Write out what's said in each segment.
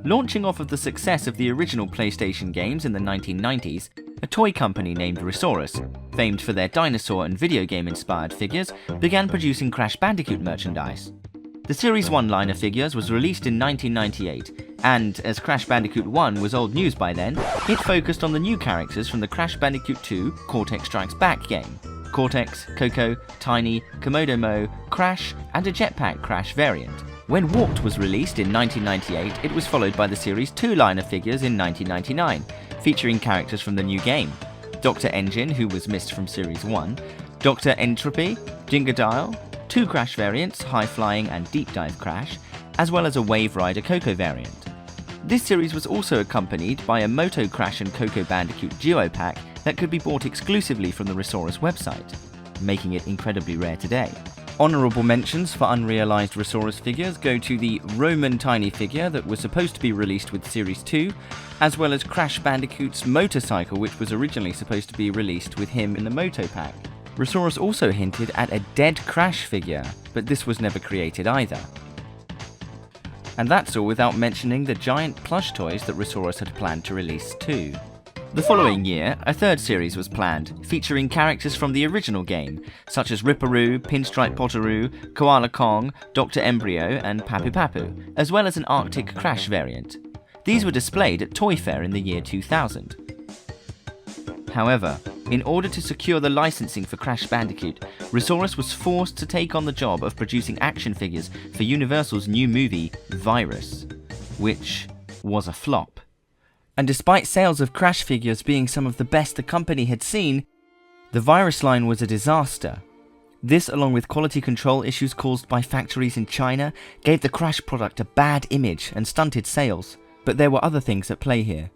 Launching off of the success of the original PlayStation games in the 1990s, a toy company named Resaurus, famed for their dinosaur and video game inspired figures, began producing Crash Bandicoot merchandise. The Series 1 line of figures was released in 1998, and as Crash Bandicoot 1 was old news by then, it focused on the new characters from the Crash Bandicoot 2 Cortex Strikes Back game. Cortex, Coco, Tiny, Komodo Mo, Crash, and a Jetpack Crash variant. When Warped was released in 1998, it was followed by the Series 2 line of figures in 1999, featuring characters from the new game. Dr. N.Gin, who was missed from Series 1, Dr. Entropy, Jingadile, 2 Crash variants, High Flying and Deep Dive Crash, as well as a Wave Rider Coco variant. This series was also accompanied by a Moto Crash and Coco Bandicoot Duo Pack that could be bought exclusively from the Resaurus website, making it incredibly rare today. Honourable mentions for unrealised Resaurus figures go to the Roman Tiny figure that was supposed to be released with Series 2, as well as Crash Bandicoot's motorcycle, which was originally supposed to be released with him in the Moto Pack. Resaurus also hinted at a dead Crash figure, but this was never created either. And that's all without mentioning the giant plush toys that Resaurus had planned to release too. The following year, a third series was planned, featuring characters from the original game, such as Ripperoo, Pinstripe Potoroo, Koala Kong, Dr. Embryo, and Papu Papu, as well as an Arctic Crash variant. These were displayed at Toy Fair in the year 2000. However, in order to secure the licensing for Crash Bandicoot, Resaurus was forced to take on the job of producing action figures for Universal's new movie, Virus, which was a flop. And despite sales of Crash figures being some of the best the company had seen, the Virus line was a disaster. This, along with quality control issues caused by factories in China, gave the Crash product a bad image and stunted sales. But there were other things at play here.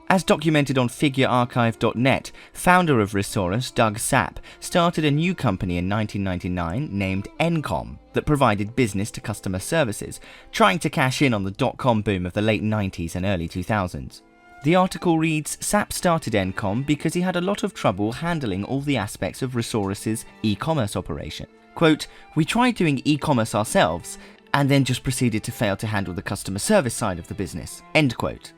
As documented on FigureArchive.net, founder of Resaurus, Doug Sapp, started a new company in 1999 named N.Gin that provided business to customer services, trying to cash in on the dot-com boom of the late 90s and early 2000s. The article reads, Sapp started N.Gin because he had a lot of trouble handling all the aspects of Resaurus's e-commerce operation. Quote, "We tried doing e-commerce ourselves, and then just proceeded to fail to handle the customer service side of the business." End quote.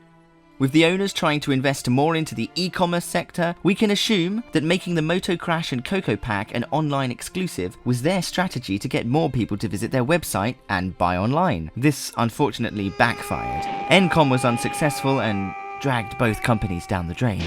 With the owners trying to invest more into the e-commerce sector, we can assume that making the Moto Crash and Coco Pack an online exclusive was their strategy to get more people to visit their website and buy online. This unfortunately backfired. N.Gin was unsuccessful and dragged both companies down the drain.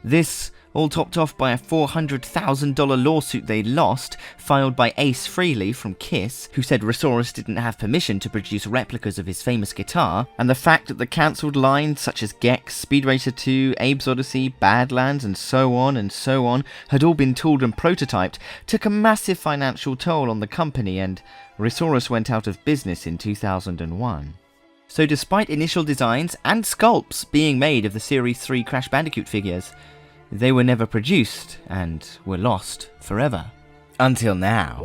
This all topped off by a $400,000 lawsuit they lost, filed by Ace Frehley from Kiss, who said Resaurus didn't have permission to produce replicas of his famous guitar, and the fact that the cancelled lines such as Gex, Speed Racer 2, Abe's Odyssey, Badlands, and so on, had all been tooled and prototyped, took a massive financial toll on the company, and Resaurus went out of business in 2001. So despite initial designs and sculpts being made of the Series 3 Crash Bandicoot figures, they were never produced and were lost forever. Until now.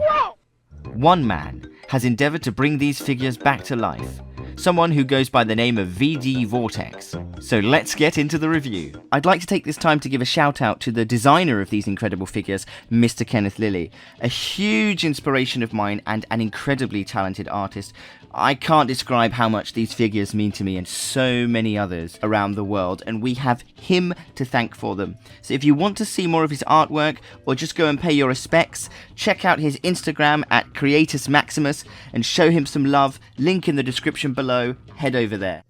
One man has endeavoured to bring these figures back to life. Someone who goes by the name of VDVortex. So let's get into the review. I'd like to take this time to give a shout out to the designer of these incredible figures, Mr. Kenneth Lilly. A huge inspiration of mine and an incredibly talented artist. I can't describe how much these figures mean to me and so many others around the world, and we have him to thank for them. So if you want to see more of his artwork or just go and pay your respects, check out his Instagram at Creatus Maximus and show him some love. Link in the description below. Head over there.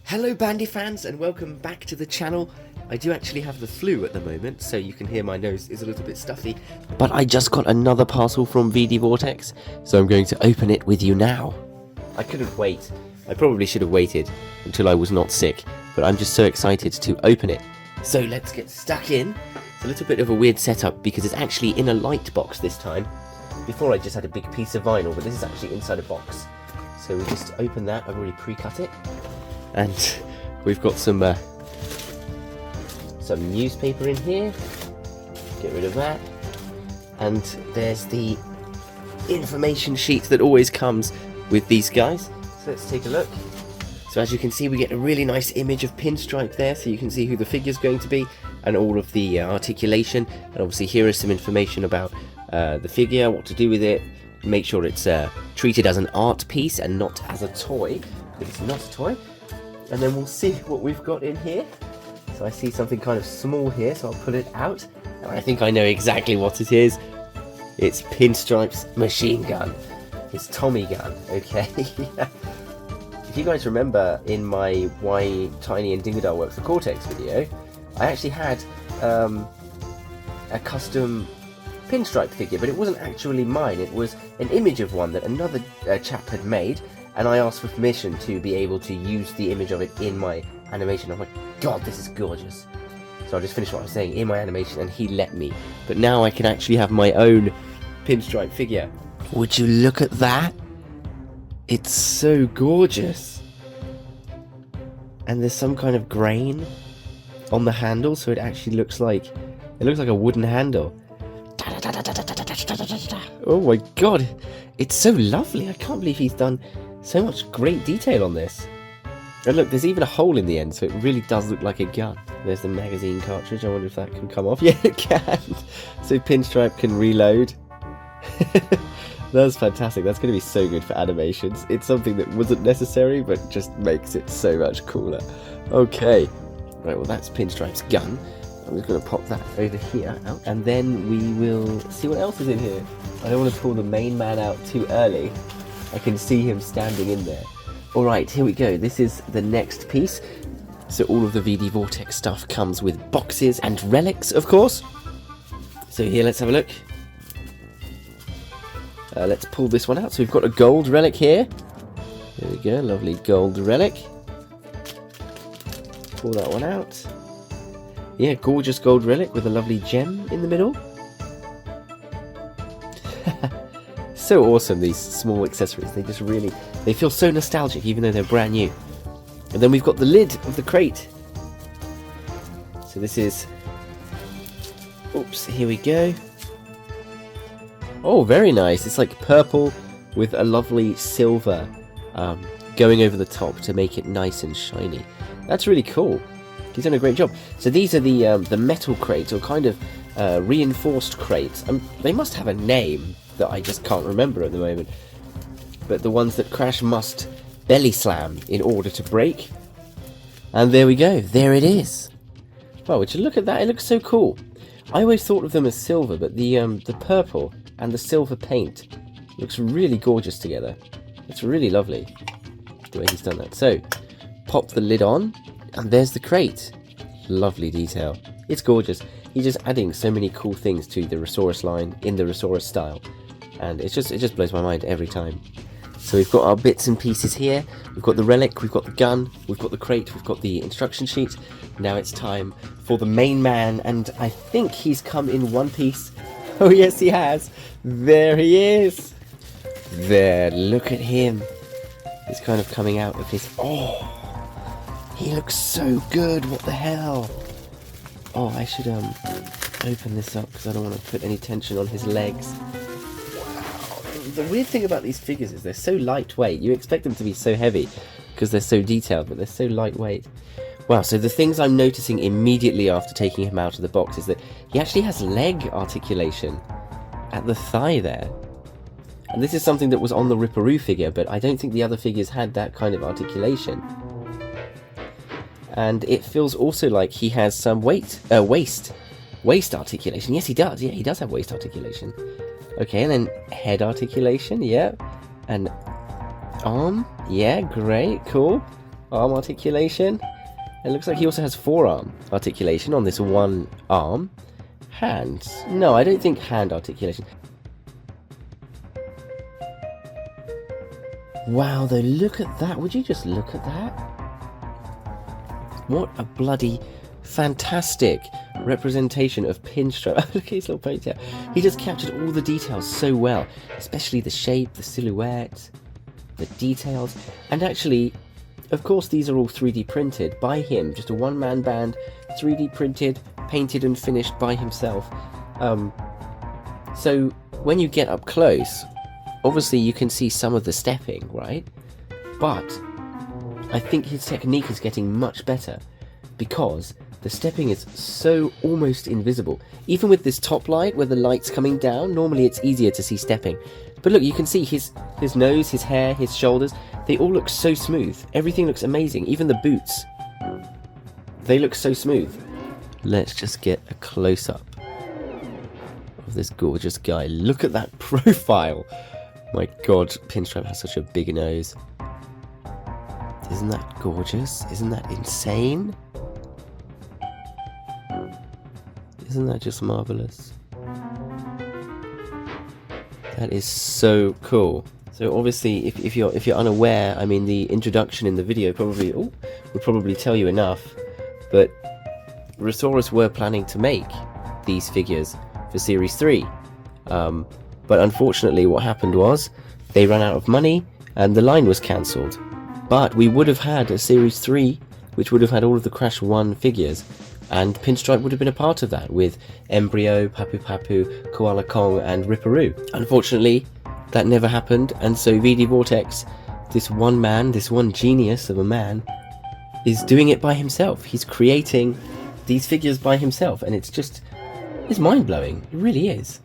Hello Bandifans and welcome back to the channel. I do actually have the flu at the moment, so you can hear my nose is a little bit stuffy. But I just got another parcel from VDVortex, so I'm going to open it with you now. I couldn't wait. I probably should have waited until I was not sick, but I'm just so excited to open it. So let's get stuck in. It's a little bit of a weird setup because it's actually in a light box this time. Before I just had a big piece of vinyl, but this is actually inside a box. So we just open that. I've already pre-cut it. And we've got some newspaper in here. Get rid of that. And there's the information sheet that always comes with these guys. So let's take a look. So as you can see, we get a really nice image of Pinstripe there, so you can see who the figure's going to be and all of the articulation. And obviously here is some information about the figure, what to do with it, make sure it's treated as an art piece and not as a toy, but it's not a toy. And then we'll see what we've got in here. So I see something kind of small here, so I'll pull it out. And I think I know exactly what it is. It's Pinstripe's machine gun. His Tommy gun, okay? If you guys remember in my Why Tiny and Dingodile Works for Cortex video, I actually had a custom Pinstripe figure, but it wasn't actually mine. It was an image of one that another chap had made, and I asked for permission to be able to use the image of it in my animation. I'm like, God, this is gorgeous. So I'll just finish what I was saying in my animation, and he let me. But now I can actually have my own Pinstripe figure. Would you look at that? It's so gorgeous. And there's some kind of grain on the handle, so it actually looks like a wooden handle. Oh my god, it's so lovely. I can't believe he's done so much great detail on this. And look, there's even a hole in the end, so it really does look like a gun. There's the magazine cartridge. I wonder if that can come off. Yeah, it can. So Pinstripe can reload. That's fantastic. That's going to be so good for animations. It's something that wasn't necessary, but just makes it so much cooler. Okay. Right, well, that's Pinstripe's gun. I'm just going to pop that over here out, and then we will see what else is in here. I don't want to pull the main man out too early. I can see him standing in there. Alright, here we go. This is the next piece. So all of the VDVortex stuff comes with boxes and relics, of course. So here, let's have a look. Let's pull this one out. So we've got a gold relic here. There we go, lovely gold relic. Pull that one out. Yeah, gorgeous gold relic with a lovely gem in the middle. So awesome, these small accessories. They feel so nostalgic even though they're brand new. And then we've got the lid of the crate. So this is... Oops, here we go. Oh, very nice. It's like purple with a lovely silver going over the top to make it nice and shiny. That's really cool. He's done a great job. So these are the metal crates, or kind of reinforced crates. They must have a name that I just can't remember at the moment. But the ones that Crash must belly slam in order to break. And there we go. There it is. Wow, would you look at that? It looks so cool. I always thought of them as silver, but the purple and the silver paint looks really gorgeous together. It's really lovely the way he's done that. So, pop the lid on, and there's the crate. Lovely detail. It's gorgeous. He's just adding so many cool things to the Resaurus line in the Resaurus style, and it just blows my mind every time. So we've got our bits and pieces here. We've got the relic, we've got the gun, we've got the crate, we've got the instruction sheet. Now it's time for the main man, and I think he's come in one piece. Oh yes, he has. There he is. There, look at him. He's kind of coming out of his... Oh, he looks so good. What the hell? Oh, I should open this up because I don't want to put any tension on his legs. Wow. The weird thing about these figures is they're so lightweight. You expect them to be so heavy because they're so detailed, but they're so lightweight. Wow, so the things I'm noticing immediately after taking him out of the box is that he actually has leg articulation at the thigh there. And this is something that was on the Ripperoo figure, but I don't think the other figures had that kind of articulation. And it feels also like he has some waist articulation. Yes, he does. Yeah, he does have waist articulation. Okay, and then head articulation, yeah. And arm, yeah, great, cool. Arm articulation. It looks like he also has forearm articulation on this one arm. Hands. No, I don't think hand articulation. Wow, though, look at that. Would you just look at that? What a bloody fantastic representation of Pinstripe. Look at his little ponytail. He just captured all the details so well, especially the shape, the silhouette, the details, and actually... Of course, these are all 3D printed by him, just a one-man band, 3D printed, painted and finished by himself. So when you get up close, obviously you can see some of the stepping, right? But I think his technique is getting much better because the stepping is so almost invisible. Even with this top light where the light's coming down, normally it's easier to see stepping. But look, you can see his nose, his hair, his shoulders, they all look so smooth. Everything looks amazing, even the boots. They look so smooth. Let's just get a close-up of this gorgeous guy. Look at that profile. My god, Pinstripe has such a big nose. Isn't that gorgeous? Isn't that insane? Isn't that just marvelous? That is so cool. So obviously, if you're unaware, I mean, the introduction in the video probably would probably tell you enough. But Resaurus were planning to make these figures for Series 3. But unfortunately, what happened was they ran out of money and the line was cancelled. But we would have had a Series 3, which would have had all of the Crash 1 figures. And Pinstripe would have been a part of that, with Embryo, Papu Papu, Koala Kong, and Ripperoo. Unfortunately, that never happened, and so VDVortex, this one man, this one genius of a man, is doing it by himself. He's creating these figures by himself, and it's mind-blowing. It really is.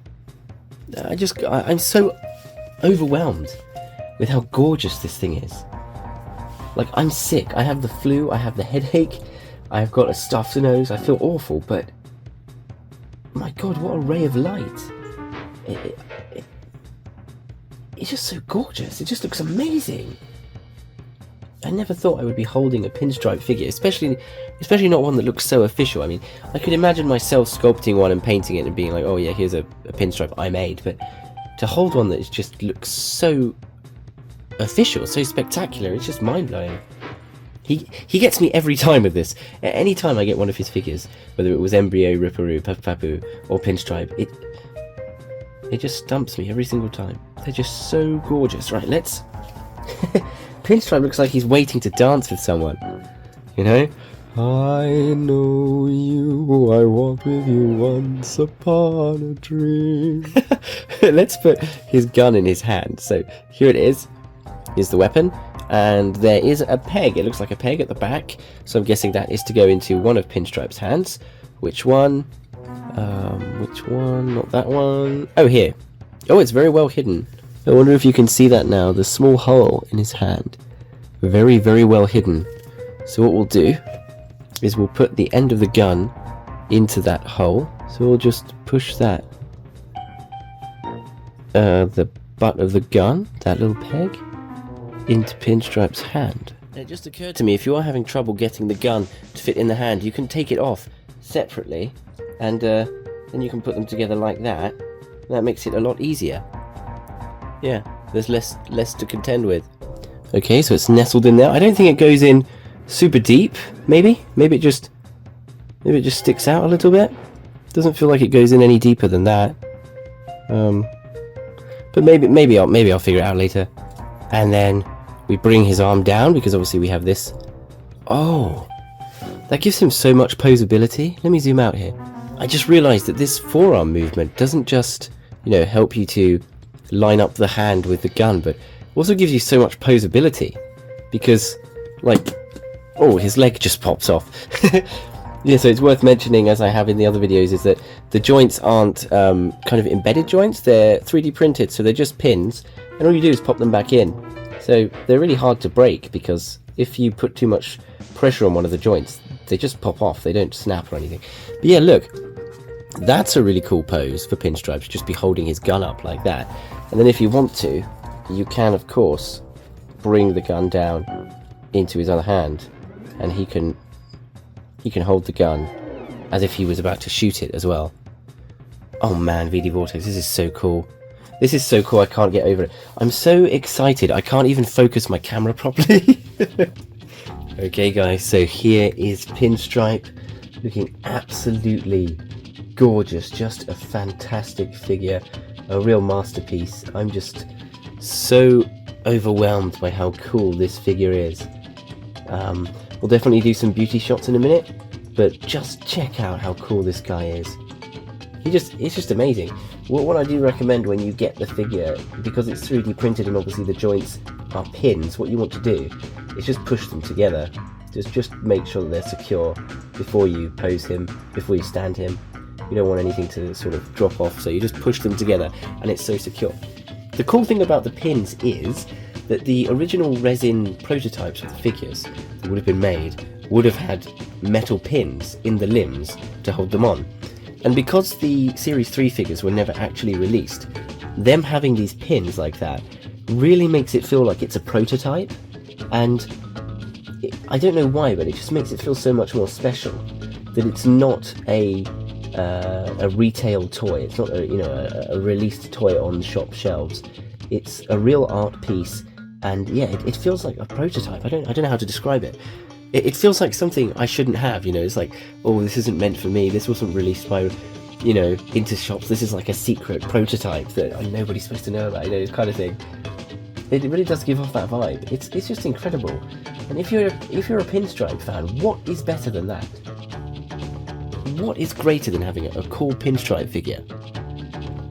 I'm so overwhelmed with how gorgeous this thing is. Like, I'm sick. I have the flu, I have the headache, I've got a stuffed nose, I feel awful, but my god, what a ray of light. It's just so gorgeous. It just looks amazing. I never thought I would be holding a Pinstripe figure, especially not one that looks so official. I mean, I could imagine myself sculpting one and painting it and being like, oh yeah, here's a Pinstripe I made, but to hold one that just looks so official, so spectacular, it's just mind-blowing. He gets me every time with this. Any time I get one of his figures, whether it was Embryo, Ripperoo, Papu Papu, or Pinstripe, it just stumps me every single time. They're just so gorgeous. Right, let's... Pinstripe looks like he's waiting to dance with someone. You know? I know you, I walked with you once upon a dream. Let's put his gun in his hand. So, here it is. Here's the weapon. And there is a peg. It looks like a peg at the back. So I'm guessing that is to go into one of Pinstripe's hands. Which one? Which one? Not that one. Oh, here. Oh, it's very well hidden. I wonder if you can see that now. The small hole in his hand. Very, very well hidden. So what we'll do is we'll put the end of the gun into that hole. So we'll just push that. The butt of the gun, that little peg, into Pinstripe's hand. And it just occurred to me, if you are having trouble getting the gun to fit in the hand, you can take it off separately, and then you can put them together like that. That makes it a lot easier. Yeah, there's less to contend with. Okay, so it's nestled in there. I don't think it goes in super deep. Maybe it just sticks out a little bit. Doesn't feel like it goes in any deeper than that. But maybe I'll figure it out later. And then we bring his arm down, because obviously we have this. Oh, that gives him so much posability. Let me zoom out here. I just realized that this forearm movement doesn't just, help you to line up the hand with the gun, but also gives you so much posability, because, oh, his leg just pops off. Yeah, so it's worth mentioning, as I have in the other videos, is that the joints aren't kind of embedded joints. They're 3D printed, so they're just pins, and all you do is pop them back in. So they're really hard to break, because if you put too much pressure on one of the joints, they just pop off. They don't snap or anything. But yeah, look, that's a really cool pose for Pinstripe, to just be holding his gun up like that. And then if you want to, you can, of course, bring the gun down into his other hand, and he can hold the gun as if he was about to shoot it as well. Oh man, VDVortex, this is so cool. This is so cool, I can't get over it. I'm so excited, I can't even focus my camera properly. Okay guys, so here is Pinstripe, looking absolutely gorgeous, just a fantastic figure, a real masterpiece. I'm just so overwhelmed by how cool this figure is. We'll definitely do some beauty shots in a minute, but just check out how cool this guy is. It's just amazing. What I do recommend when you get the figure, because it's 3D printed and obviously the joints are pins, what you want to do is just push them together. Just make sure that they're secure before you pose him, before you stand him. You don't want anything to sort of drop off, so you just push them together and it's so secure. The cool thing about the pins is that the original resin prototypes of the figures that would have been made would have had metal pins in the limbs to hold them on. And because the Series 3 figures were never actually released, them having these pins like that really makes it feel like it's a prototype, and I don't know why, but it just makes it feel so much more special that it's not a retail toy. It's not a released toy on shop shelves. It's a real art piece, and yeah, it feels like a prototype. I don't know how to describe it. It feels like something I shouldn't have. It's like, oh, this isn't meant for me. This wasn't released by into shops. This is like a secret prototype that nobody's supposed to know about. This kind of thing. It really does give off that vibe. It's just incredible. And if you're a Pinstripe fan, what is better than that? What is greater than having a cool Pinstripe figure?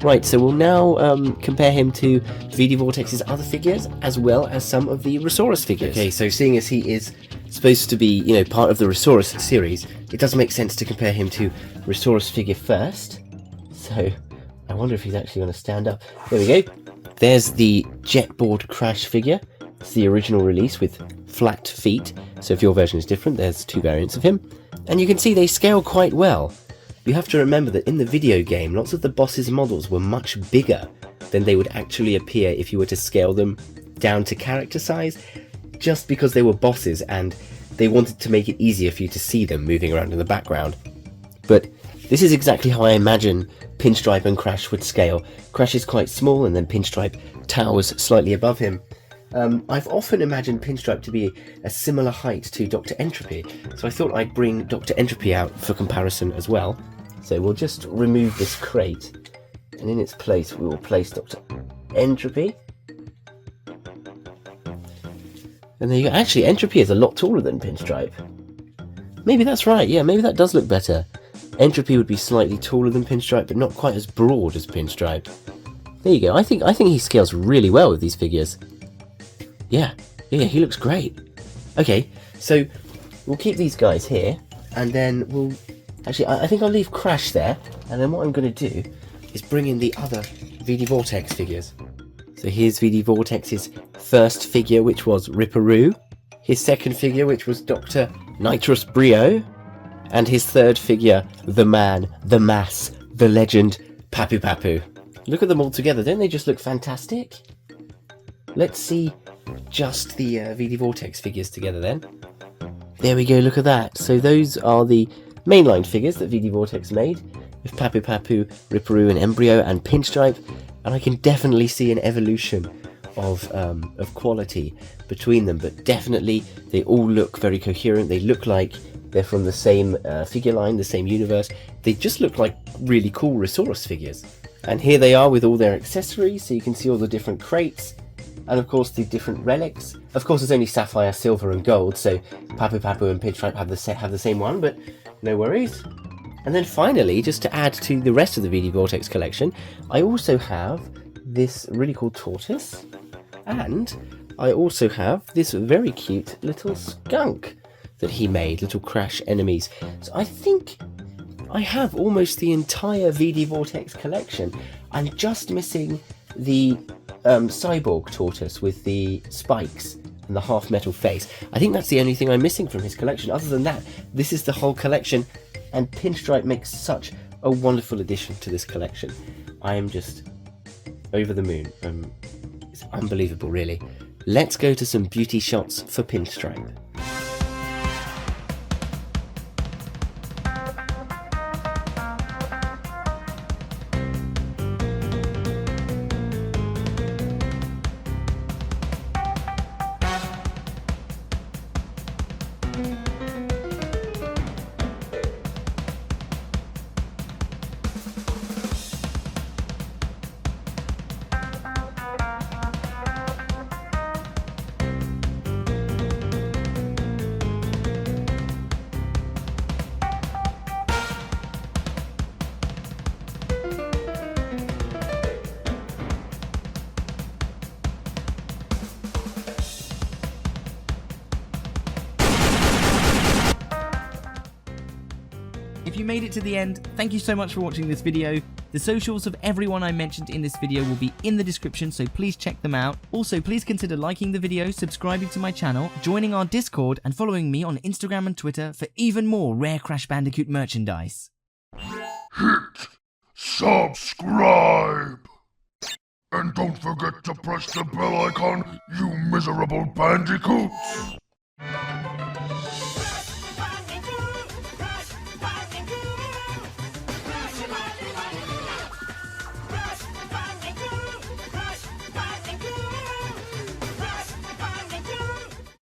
Right, so we'll now compare him to VDVortex's other figures, as well as some of the Resaurus figures. Okay, so seeing as he is supposed to be, part of the Resaurus series, it does make sense to compare him to Resaurus figure first. So, I wonder if he's actually going to stand up. There we go. There's the Jetboard Crash figure. It's the original release with flat feet, so if your version is different, there's two variants of him. And you can see they scale quite well. You have to remember that in the video game, lots of the boss's models were much bigger than they would actually appear if you were to scale them down to character size, just because they were bosses and they wanted to make it easier for you to see them moving around in the background. But this is exactly how I imagine Pinstripe and Crash would scale. Crash is quite small, and then Pinstripe towers slightly above him. I've often imagined Pinstripe to be a similar height to Dr. Entropy, so I thought I'd bring Dr. Entropy out for comparison as well. So we'll just remove this crate, and in its place we will place Dr. Entropy. And there you go. Actually, Entropy is a lot taller than Pinstripe. Maybe that's right, yeah, maybe that does look better. Entropy would be slightly taller than Pinstripe, but not quite as broad as Pinstripe. There you go. I think he scales really well with these figures. Yeah, he looks great. Okay, so we'll keep these guys here, and then we'll... Actually, I think I'll leave Crash there, and then what I'm going to do is bring in the other VDVortex figures. So here's VDVortex's first figure, which was Ripperoo, his second figure, which was Dr. Nitrous Brio, and his third figure, the man, the mass, the legend, Papu Papu. Look at them all together, don't they just look fantastic? Let's see just the VDVortex figures together then. There we go, look at that. So those are the mainline figures that VDVortex made, with Papu Papu, Ripperoo and Embryo and Pinstripe, and I can definitely see an evolution of quality between them, but definitely they all look very coherent. They look like they're from the same figure line, the same universe. They just look like really cool Resaurus figures. And here they are with all their accessories, so you can see all the different crates, and of course the different relics. Of course, it's only sapphire, silver and gold, so Papu Papu and Pinstripe have the same one, but no worries. And then finally, just to add to the rest of the VDVortex collection, I also have this really cool tortoise, and I also have this very cute little skunk that he made, little Crash enemies. So I think I have almost the entire VDVortex collection. I'm just missing the cyborg tortoise with the spikes and the half metal face. I think that's the only thing I'm missing from his collection. Other than that, this is the whole collection, and Pinstripe makes such a wonderful addition to this collection. I am just over the moon. It's unbelievable, really. Let's go to some beauty shots for Pinstripe. If you made it to the end, thank you so much for watching this video. The socials of everyone I mentioned in this video will be in the description, so please check them out. Also, please consider liking the video, subscribing to my channel, joining our Discord, and following me on Instagram and Twitter for even more rare Crash Bandicoot merchandise. Hit subscribe! And don't forget to press the bell icon, you miserable bandicoots!